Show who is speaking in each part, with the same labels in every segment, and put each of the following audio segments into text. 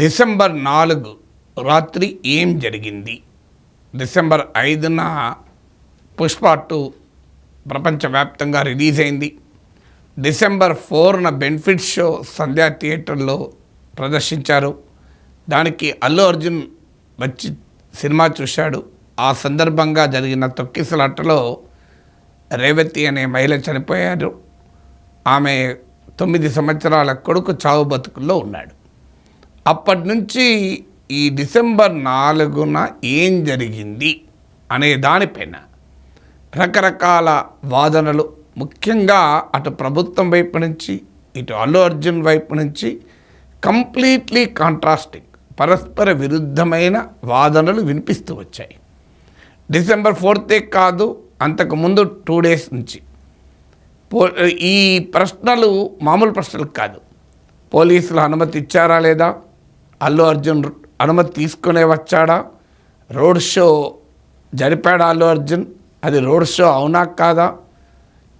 Speaker 1: December 4 రాత్రి ఏం జరిగింది? డిసెంబర్ 5న పుష్ప 2 ప్రపంచవ్యాప్తంగా రిలీజ్ అయింది. డిసెంబర్ 4న బెనిఫిట్ షో సంధ్యా థియేటర్లో ప్రదర్శించారు. దానికి అల్లు అర్జున్ వచ్చి సినిమా చూశాడు. ఆ సందర్భంగా జరిగిన తొక్కిసలాటలో రేవతి అనే మహిళ చనిపోయారు. ఆమె 9 సంవత్సరాల కొడుకు చావు బతుకుల్లో ఉన్నాడు. అప్పటి నుంచి ఈ డిసెంబర్ 4న ఏం జరిగింది అనే దానిపైన రకరకాల వాదనలు, ముఖ్యంగా అటు ప్రభుత్వం వైపు నుంచి ఇటు అల్లు అర్జున్ వైపు నుంచి కంప్లీట్లీ కాంట్రాస్టింగ్, పరస్పర విరుద్ధమైన వాదనలు వినిపిస్తూ వచ్చాయి. డిసెంబర్ 4తే కాదు, అంతకుముందు 2 days నుంచి ఈ ప్రశ్నలు మామూలు ప్రశ్నలు కాదు. పోలీసులు అనుమతి ఇచ్చారా లేదా, అల్లు అర్జున్ అనుమతి తీసుకునే వచ్చాడా, రోడ్ షో జరిపాడా అల్లు అర్జున్, అది రోడ్ షో అవునా కాదా,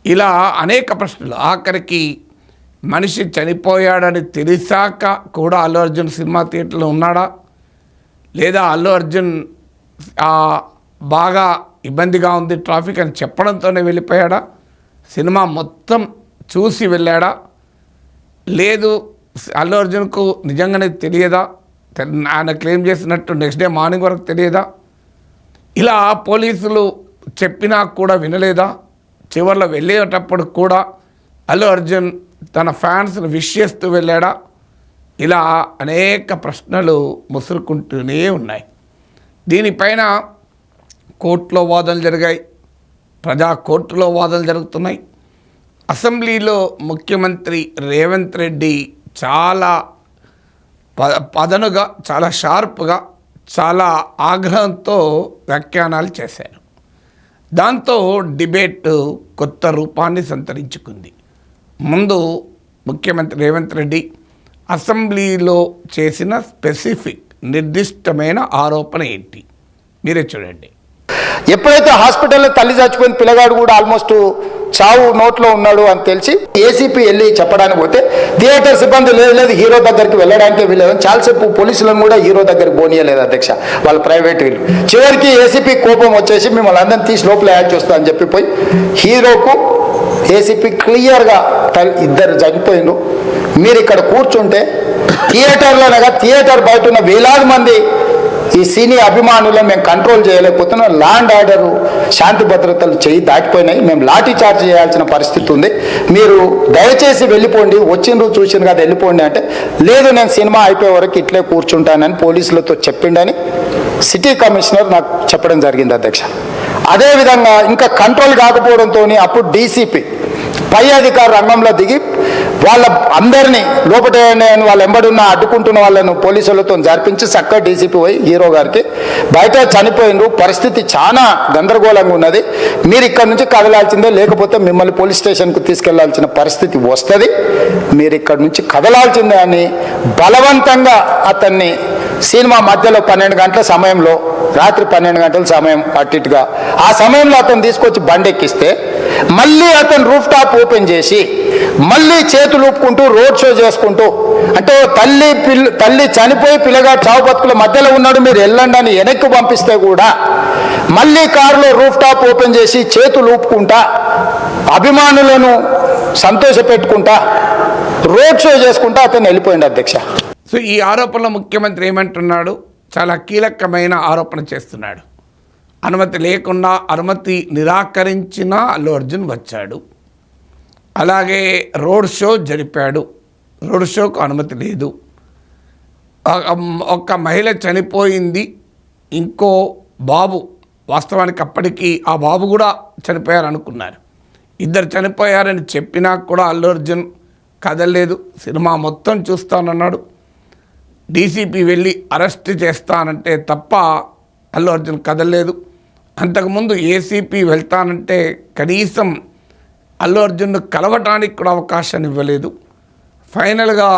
Speaker 1: ఇలా అనేక ప్రశ్నలు. ఆఖరికి మనిషి చనిపోయాడని తెలిసాక కూడా అల్లు అర్జున్ సినిమా థియేటర్లో ఉన్నాడా, లేదా అల్లు అర్జున్ బాగా ఇబ్బందిగా ఉంది ట్రాఫిక్ అని చెప్పడంతోనే వెళ్ళిపోయాడా, సినిమా మొత్తం చూసి వెళ్ళాడా, లేదు అల్లు అర్జున్కు నిజంగానే తెలియదా, ఆయన క్లెయిమ్ చేసినట్టు నెక్స్ట్ డే మార్నింగ్ వరకు తెలియదా, ఇలా పోలీసులు చెప్పినా కూడా వినలేదా, చివరిలో వెళ్ళేటప్పుడు కూడా అల్లు అర్జున్ తన ఫ్యాన్స్ను విష్ చేస్తూ వెళ్ళాడా, ఇలా అనేక ప్రశ్నలు ముసురుకుంటూనే ఉన్నాయి. దీనిపైన కోర్టులో వాదనలు జరిగాయి, ప్రజా కోర్టులో వాదనలు జరుగుతున్నాయి. అసెంబ్లీలో ముఖ్యమంత్రి రేవంత్ రెడ్డి చాలా పదనుగా, చాలా షార్ప్గా, చాలా ఆగ్రహంతో వ్యాఖ్యానాలు చేశారు. దాంతో డిబేట్ కొత్త రూపాన్ని సంతరించుకుంది. ముందు ముఖ్యమంత్రి రేవంత్ రెడ్డి అసెంబ్లీలో చేసిన స్పెసిఫిక్ నిర్దిష్టమైన ఆరోపణ ఏంటి మీరే చూడండి.
Speaker 2: ఎప్పుడైతే హాస్పిటల్లో తల్లి చచ్చిపోయిన పిల్లగాడు కూడా ఆల్మోస్ట్ చావు నోట్లో ఉన్నాడు అని తెలిసి ఏసీపీ వెళ్ళి చెప్పడానికి పోతే థియేటర్ సిబ్బంది లేదు హీరో దగ్గరికి వెళ్ళడానికి వీళ్ళదని చాలాసేపు పోలీసులను కూడా హీరో దగ్గరికి పోనీయలేదు అధ్యక్ష, వాళ్ళ ప్రైవేట్ వీళ్ళు. చివరికి ఏసీపీ కోపం వచ్చేసి మిమ్మల్ని అందరినీ తీసి లోపల యాడ్ చేస్తా అని చెప్పిపోయి హీరోకు ఏసీపీ క్లియర్గా ఇద్దరు చనిపోయిండు, మీరు ఇక్కడ కూర్చుంటే థియేటర్లోనగా థియేటర్ బయట ఉన్న వేలాది మంది ఈ సినీ అభిమానులను మేము కంట్రోల్ చేయలేకపోతున్నాం, ల్యాండ్ ఆర్డరు శాంతి భద్రతలు చేయి దాటిపోయినాయి, మేము లాఠీ చార్జ్ చేయాల్సిన పరిస్థితి ఉంది, మీరు దయచేసి వెళ్ళిపోండి, వచ్చిండ్రు చూసిండ్రు కదా వెళ్ళిపోండి అంటే, లేదు నేను సినిమా అయిపోయే వరకు ఇట్లే కూర్చుంటానని పోలీసులతో చెప్పిండని సిటీ కమిషనర్ నాకు చెప్పడం జరిగింది అధ్యక్ష. అదేవిధంగా ఇంకా కంట్రోల్ కాకపోవడంతో అప్పుడు డీసీపీ పై అధికార రంగంలో దిగి వాళ్ళ అందరినీ లోపల వాళ్ళు ఎంబడున్న అడ్డుకుంటున్న వాళ్ళను పోలీసులతో జరిపించి చక్కగా డీసీపీ పోయి హీరో గారికి బయట చనిపోయిండ్రు, పరిస్థితి చాలా గందరగోళంగా ఉన్నది, మీరు ఇక్కడ నుంచి కదలాల్సిందే, లేకపోతే మిమ్మల్ని పోలీస్ స్టేషన్కు తీసుకెళ్లాల్సిన పరిస్థితి వస్తుంది, మీరు ఇక్కడ నుంచి కదలాల్సిందే అని బలవంతంగా అతన్ని సినిమా మధ్యలో 12 గంటల సమయంలో, రాత్రి 12 గంటల సమయం అట్టిట్టుగా ఆ సమయంలో అతను తీసుకొచ్చి బండెక్కిస్తే మళ్ళీ అతను రూఫ్ టాప్ ఓపెన్ చేసి మళ్ళీ చేతులు ఊపుకుంటూ రోడ్ షో చేసుకుంటూ, అంటే తల్లి చనిపోయి పిల్లగాడు చావు బతుకుల మధ్యలో ఉన్నాడు, మీరు వెళ్ళండి అని వెనక్కి పంపిస్తే కూడా మళ్ళీ కారులో రూఫ్ టాప్ ఓపెన్ చేసి చేతులు ఊపుకుంటా అభిమానులను సంతోషపెట్టుకుంటా రోడ్ షో చేసుకుంటా అతను వెళ్ళిపోయింది అధ్యక్ష.
Speaker 1: సో ఈ ఆరోపణలో ముఖ్యమంత్రి ఏమంటున్నాడు, చాలా కీలకమైన ఆరోపణ చేస్తున్నాడు. అనుమతి లేకుండా, అనుమతి నిరాకరించిన అల్లు అర్జున్ వచ్చాడు, అలాగే రోడ్ షో జరిపాడు, రోడ్ షోకు అనుమతి లేదు, ఒక మహిళ చనిపోయింది, ఇంకో బాబు, వాస్తవానికి అప్పటికి ఆ బాబు కూడా చనిపోయారనుకున్నారు, ఇద్దరు చనిపోయారని చెప్పినా కూడా అల్లు అర్జున్ కదలలేదు, సినిమా మొత్తం చూస్తానన్నాడు, డీసీపీ వెళ్ళి అరెస్ట్ చేస్తానంటే తప్ప అల్లు అర్జున్ కదలలేదు. అంతకుముందు ఏసీపీ వెళ్తానంటే కనీసం అల్లు అర్జున్ను కలవటానికి కూడా అవకాశాన్ని ఇవ్వలేదు. ఫైనల్గా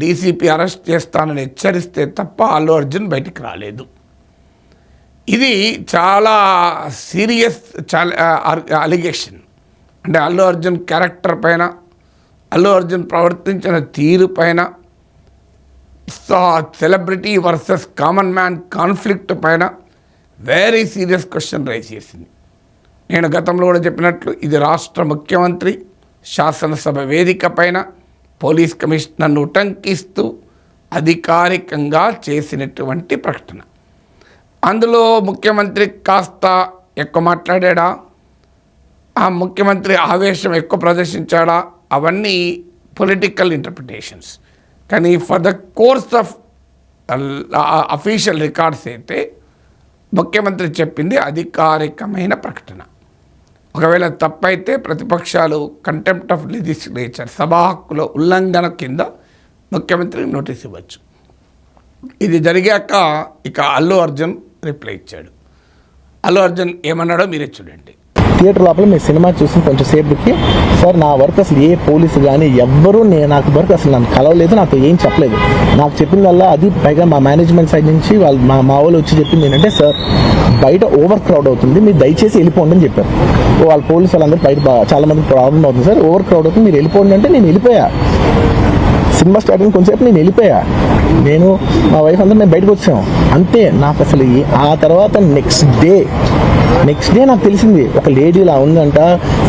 Speaker 1: డీసీపీ అరెస్ట్ చేస్తానని హెచ్చరిస్తే తప్ప అల్లు అర్జున్ బయటికి రాలేదు. ఇది చాలా సీరియస్ అలిగేషన్. అంటే అల్లు అర్జున్ క్యారెక్టర్ పైన, అల్లు అర్జున్ ప్రవర్తించిన తీరు పైన celebrity versus common man conflict పైన వెరీ సీరియస్ క్వశ్చన్ రైజ్ చేసింది. నేను గతంలో కూడా చెప్పినట్లు ఇది రాష్ట్ర ముఖ్యమంత్రి శాసనసభ వేదిక పైన పోలీస్ కమిషనర్ను ఉటంకిస్తూ అధికారికంగా చేసినటువంటి ప్రకటన. అందులో ముఖ్యమంత్రి కాస్త ఎక్కువ మాట్లాడా, ఆ ముఖ్యమంత్రి ఆవేశం ఎక్కువ ప్రదర్శించాడా, అవన్నీ పొలిటికల్ ఇంటర్ప్రిటేషన్స్. కానీ for the course of official records అయితే ముఖ్యమంత్రి చెప్పింది అధికారికమైన ప్రకటన. ఒకవేళ తప్పైతే ప్రతిపక్షాలు కంటెంప్ట్ ఆఫ్ లెజిస్లేచర్, సభా హక్కుల ఉల్లంఘన కింద ముఖ్యమంత్రికి నోటీస్ ఇవ్వచ్చు. ఇది జరిగాక ఇక అల్లు అర్జున్ రిప్లై ఇచ్చాడు. అల్లు అర్జున్ ఏమన్నాడో మీరే చూడండి.
Speaker 3: థియేటర్ లోపల మీ సినిమా చూసి కొంచెం సేపుకి సార్ నా వర్క్ అసలు ఏ పోలీసు కానీ ఎవ్వరూ నాకు వర్క్ అసలు నన్ను కలవలేదు, నాతో ఏం చెప్పలేదు. నాకు చెప్పిందల్లా అది పైగా మా మేనేజ్మెంట్ సైడ్ నుంచి వాళ్ళు మా వాళ్ళు వచ్చి చెప్పింది ఏంటంటే సార్ బయట ఓవర్ క్రౌడ్ అవుతుంది, మీరు దయచేసి వెళ్ళిపోండి అని చెప్పారు. వాళ్ళ పోలీసు వాళ్ళందరూ బయట చాలా మంది ప్రాబ్లం అవుతుంది సార్, ఓవర్ క్రౌడ్ అవుతుంది, మీరు వెళ్ళిపోండి అంటే నేను వెళ్ళిపోయా. సినిమా స్టార్టింగ్ కొంచెంసేపు నేను వెళ్ళిపోయా, నేను మా వైఫ్ అందరూ మేము బయటకు వచ్చాము అంతే. నాకు అసలు ఆ తర్వాత నెక్స్ట్ డే నాకు తెలిసింది ఒక లేడీ ఇలా ఉందంట,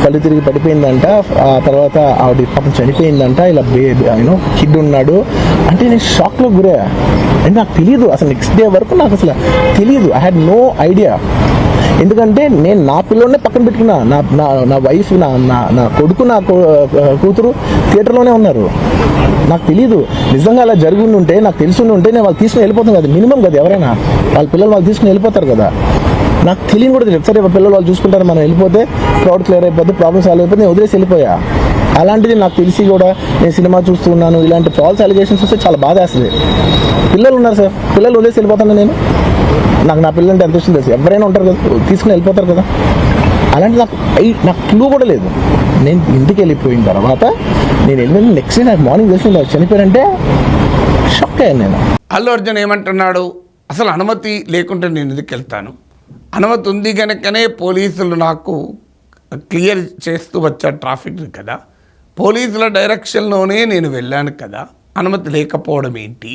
Speaker 3: కళ్ళు తిరిగి పడిపోయిందంట, ఆ తర్వాత ఆవిడ పాపం చనిపోయిందంట, ఇలా కిడ్ ఉన్నాడు అంటే నేను షాక్లో గురయ్యా. అంటే నాకు తెలియదు అసలు, నెక్స్ట్ డే వరకు నాకు అసలు తెలియదు. I had no idea. ఎందుకంటే నేను నా పిల్లల్నే పక్కన పెట్టుకున్నా, నా వైఫ్ నా కొడుకు నా కూతురు థియేటర్లోనే ఉన్నారు. నాకు తెలియదు. నిజంగా అలా జరిగి ఉంటే నాకు తెలిసి ఉంటే నేను వాళ్ళు తీసుకుని వెళ్ళిపోతాను కదా, మినిమం కదా, ఎవరైనా వాళ్ళ పిల్లలు వాళ్ళు తీసుకుని వెళ్ళిపోతారు కదా. నాకు తెలియని కూడా తెలియదు. సరే పిల్లలు వాళ్ళు చూసుకుంటారు, మనం వెళ్ళిపోతే క్రౌడ్ క్లియర్ అయిపోతే ప్రాబ్లమ్ సాల్వ్ అయిపోతే నేను వదిలేసి వెళ్ళిపోయా. అలాంటిది నాకు తెలిసి కూడా నేను సినిమా చూస్తున్నాను, ఇలాంటి ఫాల్స్ అలిగేషన్స్ వస్తే చాలా బాధ వేస్తుంది. పిల్లలు ఉన్నారు సార్, పిల్లలు వదిలేసి వెళ్ళిపోతాను నేను. నా పిల్లలు అంటే ఎంత ఇష్టం తెలుసు, ఎవరైనా ఉంటారు కదా తీసుకుని వెళ్ళిపోతారు కదా. అలాంటి నాకు క్లూ కూడా లేదు. నేను ఇంటికి వెళ్ళిపోయిన తర్వాత నేను వెళ్ళిన నెక్స్ట్ డే నాకు మార్నింగ్ తెలిసి చనిపోయారంటే షాక్ అయ్యాను నేను.
Speaker 1: అల్లు అర్జున్ ఏమంటున్నాడు, అసలు అనుమతి లేకుంటే నేను ఎందుకు వెళ్తాను, అనుమతి ఉంది కనుకనే పోలీసులు నాకు క్లియర్ చేస్తూ వచ్చారు ట్రాఫిక్ కదా, పోలీసుల డైరెక్షన్లోనే నేను వెళ్ళాను కదా, అనుమతి లేకపోవడం ఏంటి,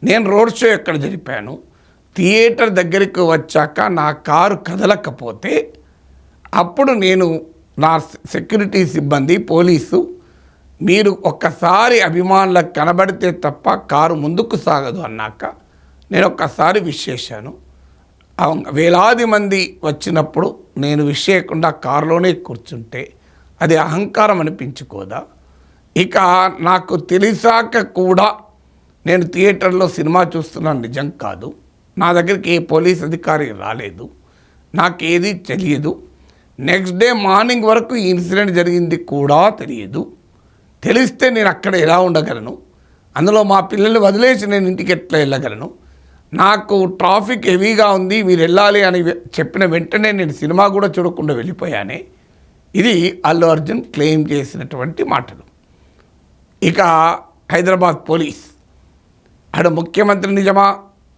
Speaker 1: నేను రోడ్ షో ఎక్కడ జరిపాను, థియేటర్ దగ్గరికి వచ్చాక నా కారు కదలకపోతే అప్పుడు నేను నా సెక్యూరిటీ సిబ్బంది పోలీసు మీరు ఒక్కసారి అభిమానులకు కనబడితే తప్ప కారు ముందుకు సాగదు అన్నాక నేను ఒక్కసారి విష్ చేశాను. వేలాది మంది వచ్చినప్పుడు నేను విష్ చేయకుండా కారులోనే కూర్చుంటే అది అహంకారం అనిపించుకోదా? ఇక నాకు తెలిసాక కూడా నేను థియేటర్లో సినిమా చూస్తున్నాను నిజం కాదు, నా దగ్గరికి ఏ పోలీస్ అధికారి రాలేదు, నాకేది తెలియదు, నెక్స్ట్ డే మార్నింగ్ వరకు ఈ ఇన్సిడెంట్ జరిగింది కూడా తెలియదు, తెలిస్తే నేను అక్కడ ఎలా ఉండగలను, అందులో మా పిల్లల్ని వదిలేసి నేను ఇంటికి ఎట్లా వెళ్ళగలను, నాకు ట్రాఫిక్ హెవీగా ఉంది మీరు వెళ్ళాలి అని చెప్పిన వెంటనే నేను సినిమా కూడా చూడకుండా వెళ్ళిపోయానే. ఇది అల్లు అర్జున్ క్లెయిమ్ చేసినటువంటి మాటలు. ఇక హైదరాబాద్ పోలీస్ అటు ముఖ్యమంత్రి నిజమా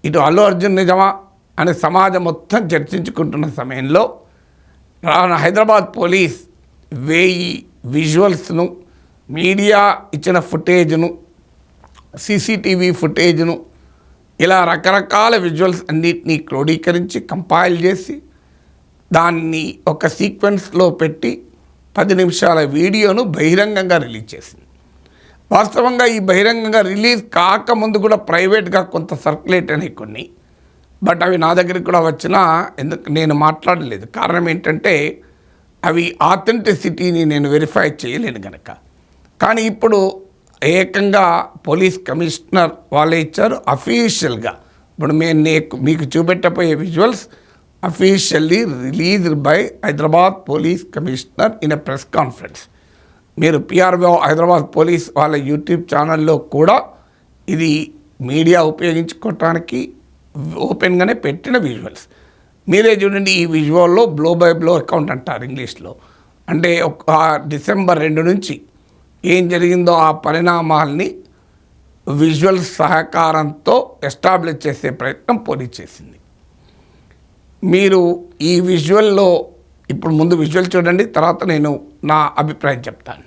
Speaker 1: ఇటు అల్లు అర్జున్ నిజమా అని సమాజం మొత్తం చర్చించుకుంటున్న సమయంలో హైదరాబాద్ పోలీస్ 1000 విజువల్స్ను, మీడియా ఇచ్చిన ఫుటేజ్ను, సీసీటీవీ ఫుటేజ్ను, ఇలా రకరకాల విజువల్స్ అన్నిటినీ క్రోడీకరించి కంపైల్ చేసి దాన్ని ఒక సీక్వెన్స్లో పెట్టి 10 నిమిషాల వీడియోను బహిరంగంగా రిలీజ్ చేసింది. వాస్తవంగా ఈ బహిరంగంగా రిలీజ్ కాకముందు కూడా ప్రైవేట్గా కొంత సర్క్యులేట్ అయినాయి కొన్ని, బట్ అవి నా దగ్గరికి కూడా వచ్చినా ఎందుకు నేను మాట్లాడలేదు. కారణం ఏంటంటే అవి ఆథెంటిసిటీని నేను వెరిఫై చేయలేను కనుక. కానీ ఇప్పుడు ఏకంగా పోలీస్ కమిషనర్ వాళ్ళే ఇచ్చారు అఫీషియల్గా. ఇప్పుడు మీకు చూపెట్టబోయే visuals officially released by Hyderabad police commissioner in a press conference. మీరు పిఆర్ఓ హైదరాబాద్ పోలీస్ వాళ్ళ యూట్యూబ్ ఛానల్లో కూడా ఇది మీడియా ఉపయోగించుకోవటానికి ఓపెన్గానే పెట్టిన విజువల్స్. మీరే చూడండి, ఈ విజువల్లో బ్లో బై బ్లో అకౌంట్ అంటారు ఇంగ్లీష్లో. అంటే డిసెంబర్ 2 నుంచి ఏం జరిగిందో ఆ పరిణామాల్ని విజువల్ సహకారంతో ఎస్టాబ్లిష్ చేసే ప్రయత్నం పోలీస్ చేసింది. మీరు ఈ విజువల్లో ఇప్పుడు ముందు విజువల్ చూడండి, తర్వాత నేను నా అభిప్రాయం చెప్తాను.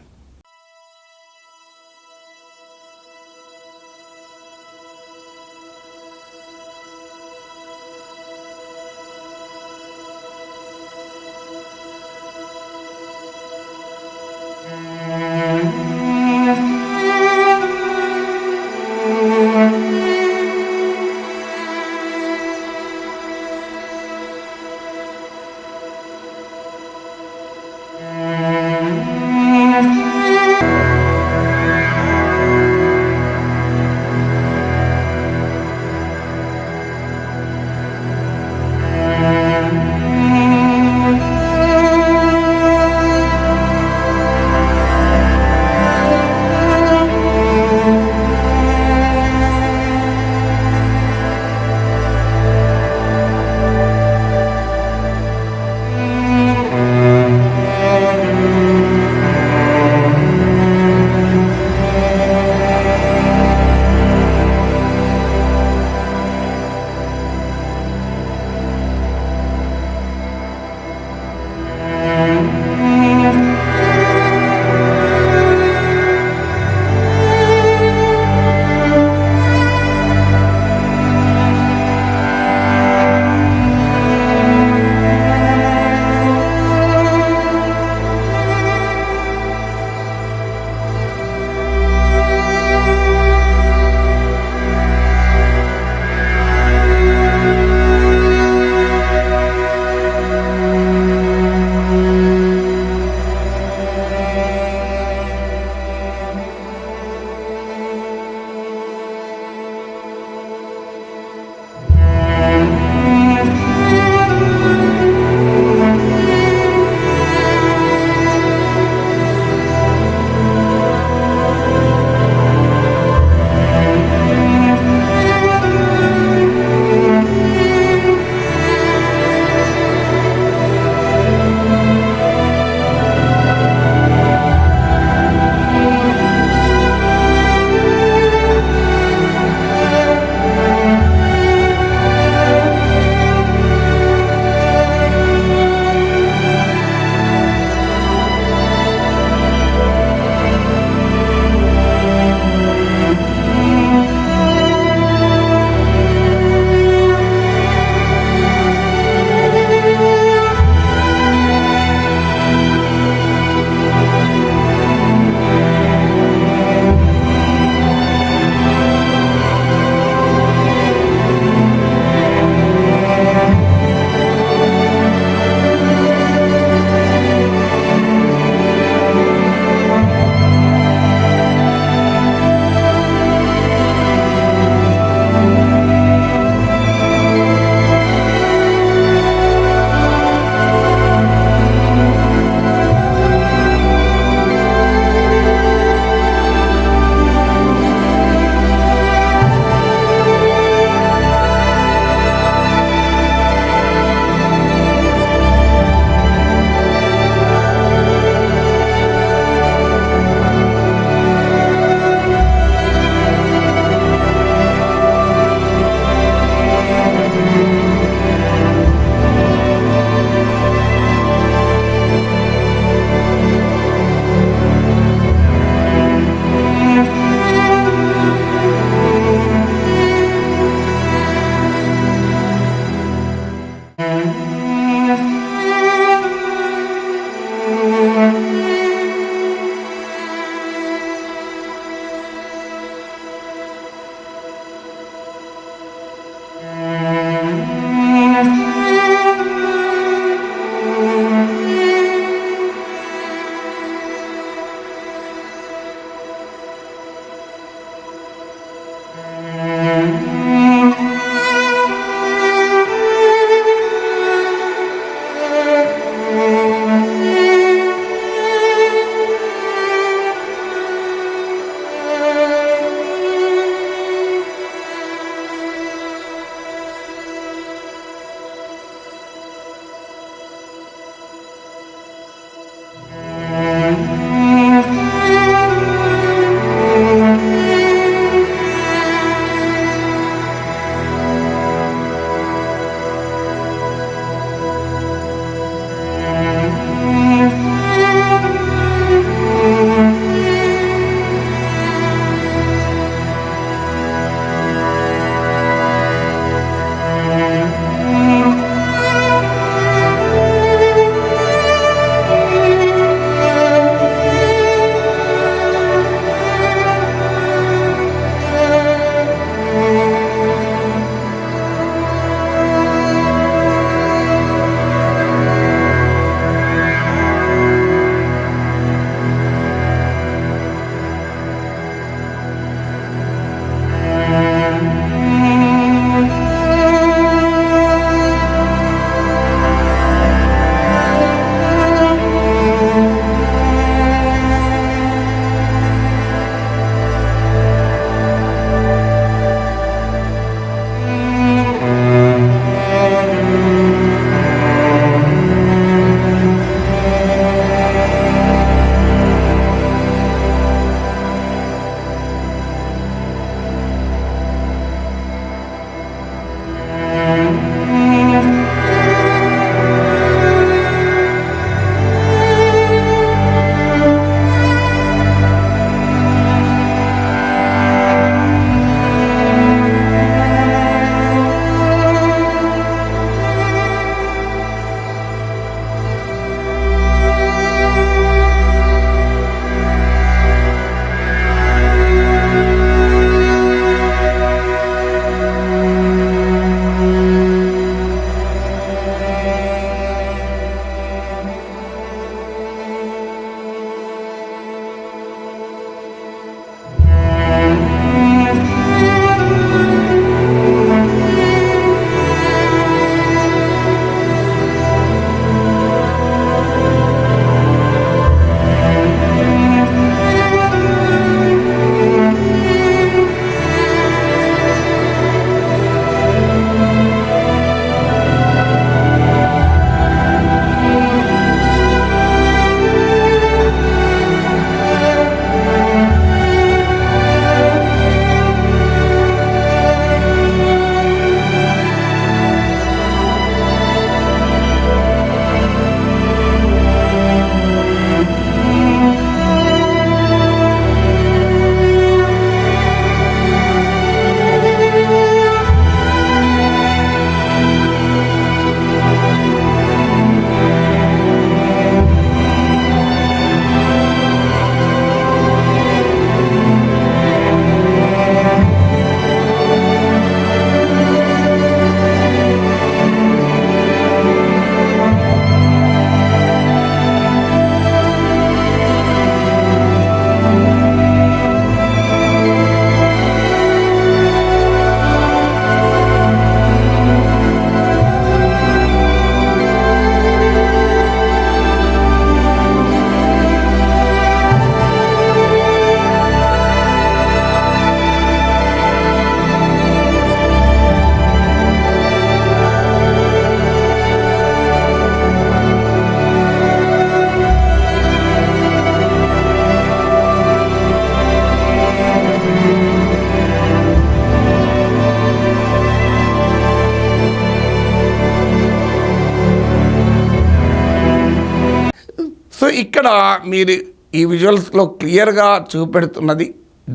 Speaker 1: ఇక్కడ మీరు ఈ విజువల్స్లో క్లియర్గా చూపెడుతున్నది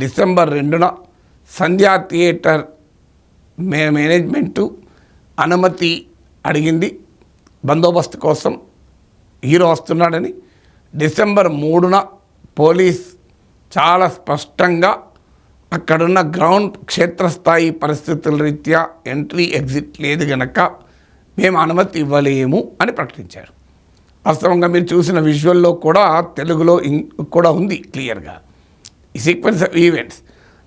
Speaker 1: డిసెంబర్ 2న సంధ్యా థియేటర్ మేనేజ్మెంటు అనుమతి అడిగింది బందోబస్తు కోసం, హీరో వస్తున్నాడని. డిసెంబర్ 3న పోలీస్ చాలా స్పష్టంగా అక్కడున్న గ్రౌండ్ క్షేత్రస్థాయి పరిస్థితుల రీత్యా ఎంట్రీ ఎగ్జిట్ లేదు గనక మేము అనుమతి ఇవ్వలేము అని ప్రకటించారు. వాస్తవంగా మీరు చూసిన విజువల్లో కూడా తెలుగులో కూడా ఉంది క్లియర్గా ఈ సీక్వెన్స్ ఆఫ్ ఈవెంట్స్.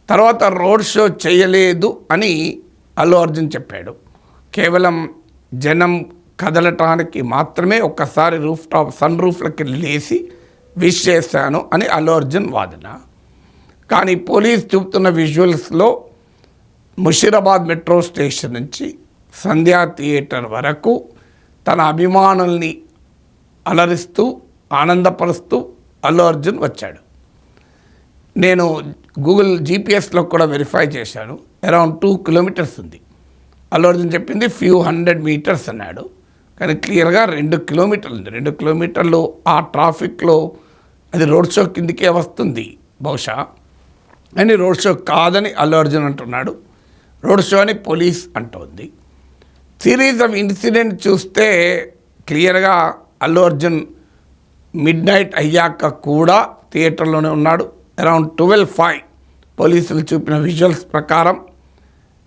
Speaker 1: తర్వాత రోడ్ షో చేయలేదు అని అల్లు అర్జున్ చెప్పాడు. కేవలం జనం కదలటానికి మాత్రమే ఒక్కసారి సన్ రూఫ్లకి లేచి విష్ చేశాను అని అల్లు అర్జున్ వాదన. కానీ పోలీస్ చూపుతున్న విజువల్స్లో ముషీరాబాద్ మెట్రో స్టేషన్ నుంచి సంధ్యా థియేటర్ వరకు తన అభిమానుల్ని అలరిస్తూ ఆనందపరుస్తూ అల్లు అర్జున్ వచ్చాడు. నేను గూగుల్ జీపీఎస్లో కూడా వెరిఫై చేశాను. అరౌండ్ 2 కిలోమీటర్స్ ఉంది. అల్లు అర్జున్ చెప్పింది ఫ్యూ 100 మీటర్స్ అన్నాడు, కానీ క్లియర్గా 2 కిలోమీటర్లు ఉంది. 2 కిలోమీటర్లు ఆ ట్రాఫిక్లో అది రోడ్ షో కిందికే వస్తుంది బహుశా, అని రోడ్ షో కాదని అల్లు అర్జున్ అంటున్నాడు. రోడ్ షో అని పోలీస్ అంటోంది. సిరీస్ ఆఫ్ ఇన్సిడెంట్ చూస్తే క్లియర్గా అల్లు అర్జున్ మిడ్ నైట్ అయ్యాక కూడా థియేటర్లోనే ఉన్నాడు. అరౌండ్ 12:05 పోలీసులు చూపిన విజువల్స్ ప్రకారం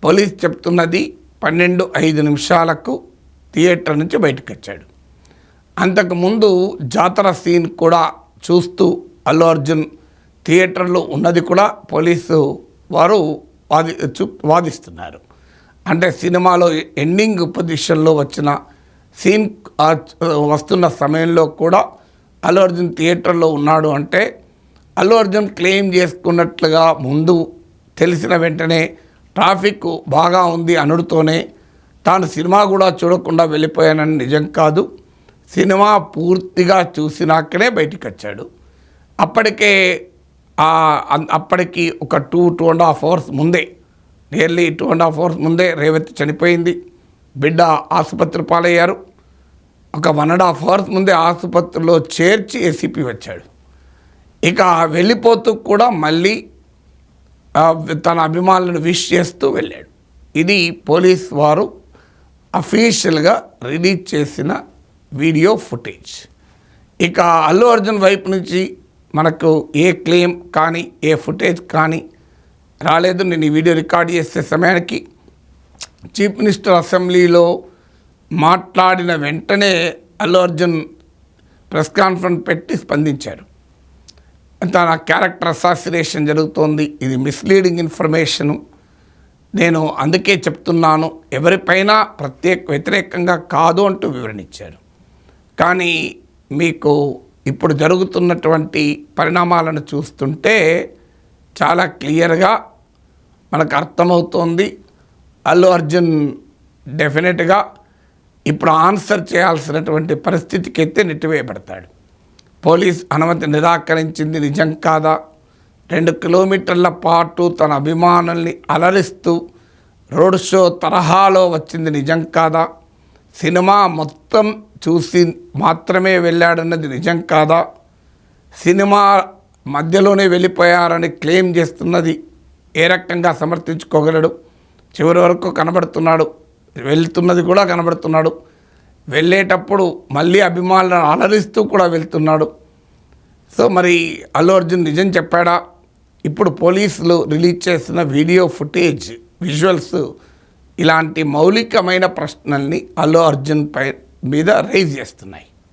Speaker 1: పోలీస్ చెప్తున్నది 12:05 థియేటర్ నుంచి బయటకు వచ్చాడు. అంతకుముందు జాతర సీన్ కూడా చూస్తూ అల్లు అర్జున్ థియేటర్లో ఉన్నది కూడా పోలీసు వారు వాదిస్తున్నారు. అంటే సినిమాలో ఎండింగ్ పొజిషన్లో వచ్చిన సీన్ వస్తున్న సమయంలో కూడా అల్లు అర్జున్ థియేటర్లో ఉన్నాడు అంటే అల్లు అర్జున్ క్లెయిమ్ చేసుకున్నట్లుగా ముందు తెలిసిన వెంటనే ట్రాఫిక్ బాగా ఉంది అనుడుతోనే తాను సినిమా కూడా చూడకుండా వెళ్ళిపోయానని నిజం కాదు. సినిమా పూర్తిగా చూసినాకనే బయటికి వచ్చాడు. అప్పటికి ఒక 2.5 అవర్స్ ముందే, నియర్లీ 2.5 అవర్స్ ముందే రేవతి చనిపోయింది. బిడ్డ ఆసుపత్రి పాలయ్యారు. ఒక 1.5 అవర్స్ ముందే ఆసుపత్రిలో చేర్చి ఏసీపీ వచ్చాడు. ఇక వెళ్ళిపోతూ కూడా మళ్ళీ తన అభిమానులను విష్ చేస్తూ వెళ్ళాడు. ఇది పోలీస్ వారు అఫీషియల్గా రిలీజ్ చేసిన వీడియో ఫుటేజ్. ఇక అల్లు అర్జున్ వైపు నుంచి మనకు ఏ క్లెయిమ్ కానీ ఏ ఫుటేజ్ కానీ రాలేదు. నేను ఈ వీడియో రికార్డ్ చేసే సమయానికి చీఫ్ మినిస్టర్ అసెంబ్లీలో మాట్లాడిన వెంటనే అల్లు అర్జున్ ప్రెస్ కాన్ఫరెన్స్ పెట్టి స్పందించారు. తన క్యారెక్టర్ అసాసినేషన్ జరుగుతోంది, ఇది మిస్లీడింగ్ ఇన్ఫర్మేషను, నేను అందుకే చెప్తున్నాను, ఎవరిపైనా వ్యతిరేకంగా కాదు అంటూ వివరణించారు. కానీ మీకు ఇప్పుడు జరుగుతున్నటువంటి పరిణామాలను చూస్తుంటే చాలా క్లియర్గా మనకు అర్థమవుతోంది అల్లు అర్జున్ డెఫినెట్గా ఇప్పుడు ఆన్సర్ చేయాల్సినటువంటి పరిస్థితికి అయితే నెట్టివేయబడతాడు. పోలీస్ అనుమతి నిరాకరించింది నిజం కాదా? 2 కిలోమీటర్ల పాటు తన అభిమానుల్ని అలరిస్తూ రోడ్ షో తరహాలో వచ్చింది నిజం కాదా? సినిమా మొత్తం చూసి మాత్రమే వెళ్ళాడన్నది నిజం కాదా? సినిమా మధ్యలోనే వెళ్ళిపోయారని క్లెయిమ్ చేస్తున్నది ఏ రకంగా సమర్థించుకోగలడు? చివరి వరకు కనబడుతున్నాడు, వెళ్తున్నది కూడా కనబడుతున్నాడు, వెళ్ళేటప్పుడు మళ్ళీ అభిమానులను అలరిస్తూ కూడా వెళ్తున్నాడు. సో మరి అల్లు అర్జున్ నిజం చెప్పాడా? ఇప్పుడు పోలీసులు రిలీజ్ చేసిన వీడియో ఫుటేజ్ విజువల్స్ ఇలాంటి మౌలికమైన ప్రశ్నల్ని అల్లు అర్జున్ మీద రైజ్ చేస్తున్నాయి.